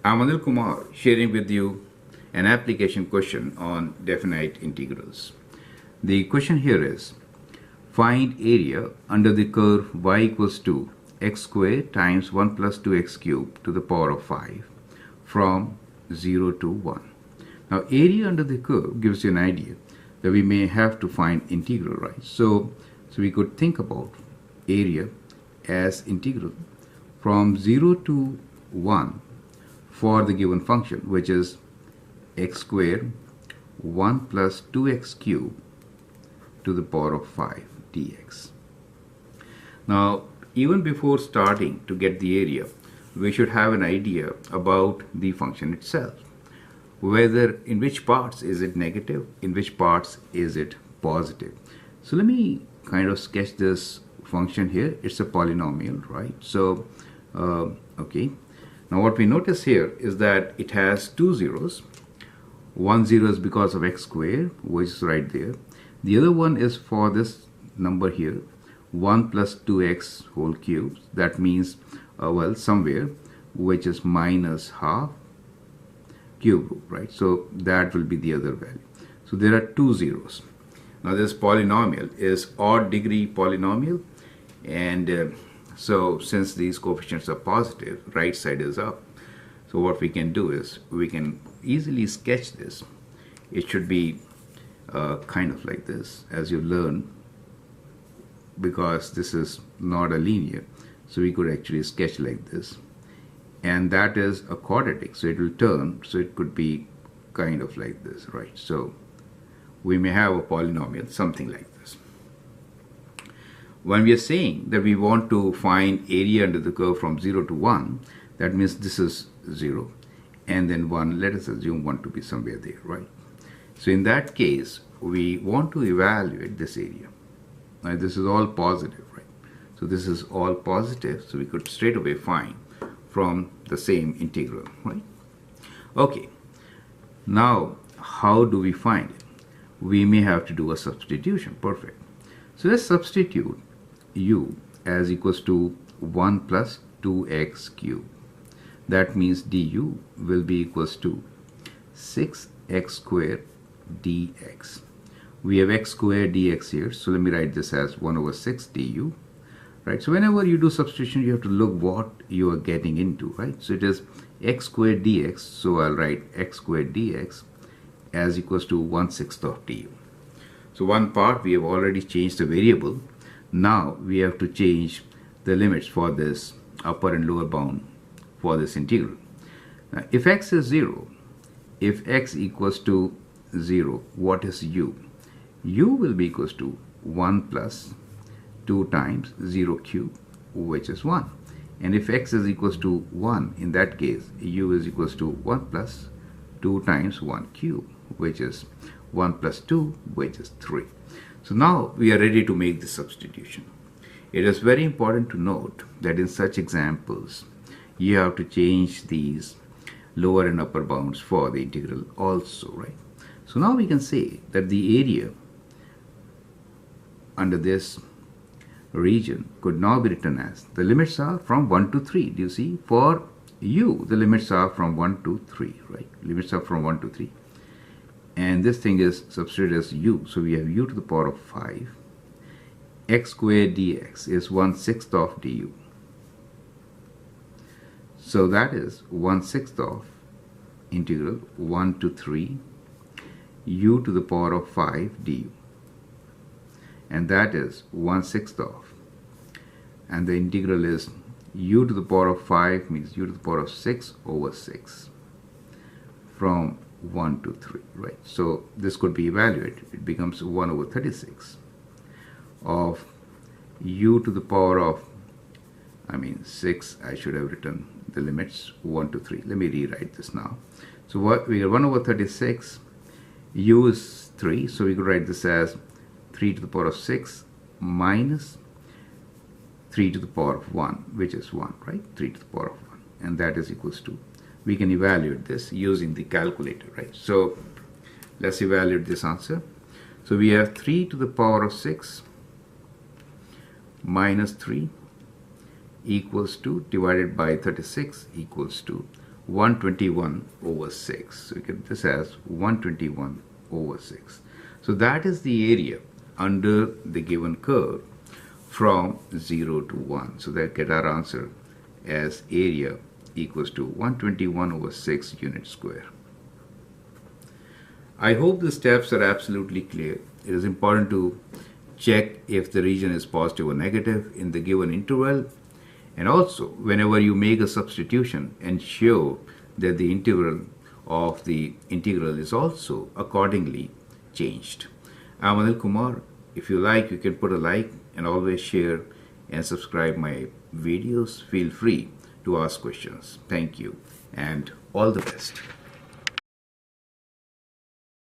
I'm Anil Kumar sharing with you an application question on definite integrals. The question here is find area under the curve y equals to x squared times 1 plus 2x cubed to the power of 5 from 0 to 1. Now area under the curve gives you an idea that we may have to find integral, right? So we could think about area as integral from 0 to 1 for the given function, which is x squared 1 plus 2x cubed to the power of 5 dx. Now, even before starting to get the area, we should have an idea about the function itself. Whether in which parts is it negative, in which parts is it positive. So let me kind of sketch this function here. It's a polynomial, right? So, okay. Now what we notice here is that it has two zeros. One zero is because of x squared, which is right there. The other one is for this number here, 1 plus 2x whole cubed. That means, well, somewhere, which is minus half cube root, right? So that will be the other value. So there are two zeros. Now this polynomial is odd degree polynomial, and so since these coefficients are positive, right side is up. So what we can do is we can easily sketch this. It should be kind of like this, as you learn, because this is not a linear. So we could actually sketch like this. And that is a quadratic, so it will turn, so it could be kind of like this, right? So we may have a polynomial, something like this. When we are saying that we want to find area under the curve from 0 to 1, that means this is 0 and then 1. Let us assume 1 to be somewhere there, right? So in that case, we want to evaluate this area. Now this is all positive, right? So this is all positive, so we could straight away find from the same integral, right? Okay, now how do we find it? We may have to do a substitution. Perfect. So let's substitute u as equals to 1 plus 2x cubed. That means du will be equals to 6x squared dx. We have x squared dx here, so let me write this as 1 over 6 du. Right, so whenever you do substitution, you have to look what you are getting into, right? So it is x squared dx, so I'll write x squared dx as equals to 1/6 of du. So one part we have already changed the variable. Now we have to change the limits for this upper and lower bound for this integral. Now if x is 0, if x equals to 0, what is u? U will be equals to 1 plus 2 times 0 cube, which is 1. And if x is equals to 1, in that case, u is equals to 1 plus 2 times 1 cube, which is 1 plus 2, which is 3. So now we are ready to make the substitution. It is very important to note that in such examples, you have to change these lower and upper bounds for the integral also, right? So now we can say that the area under this region could now be written as, the limits are from 1 to 3. Do you see? For u, the limits are from 1 to 3, right? Limits are from 1 to 3. And this thing is substituted as u. So we have u to the power of 5. X squared dx is 1/6 of du. So that is 1/6 of integral 1 to 3 u to the power of 5 du. And that is 1/6 of, and the integral is u to the power of 5 means u to the power of 6 over 6 from 1 to 3, right? So this could be evaluated. It becomes 1 over 36 of u to the power of, 6, I should have written the limits 1 to 3. Let me rewrite this now. So what we have 1 over 36, u is 3, so we could write this as 3 to the power of 6 minus 3 to the power of 1, which is 1, right? 3 to the power of 1, and that is equals to, we can evaluate this using the calculator, right? So let's evaluate this answer. So we have 3 to the power of 6 minus 3 equals to, divided by 36 equals to 121 over 6. So we get this as 121 over 6. So that is the area under the given curve from 0 to 1. So that get our answer as area equals to 121 over 6 unit square. I hope the steps are absolutely clear. It is important to check if the region is positive or negative in the given interval, and also whenever you make a substitution, ensure that the integral of the integral is also accordingly changed. I'm Anil Kumar. If you like, you can put a like and always share and subscribe my videos. Feel free to ask questions. Thank you and all the best.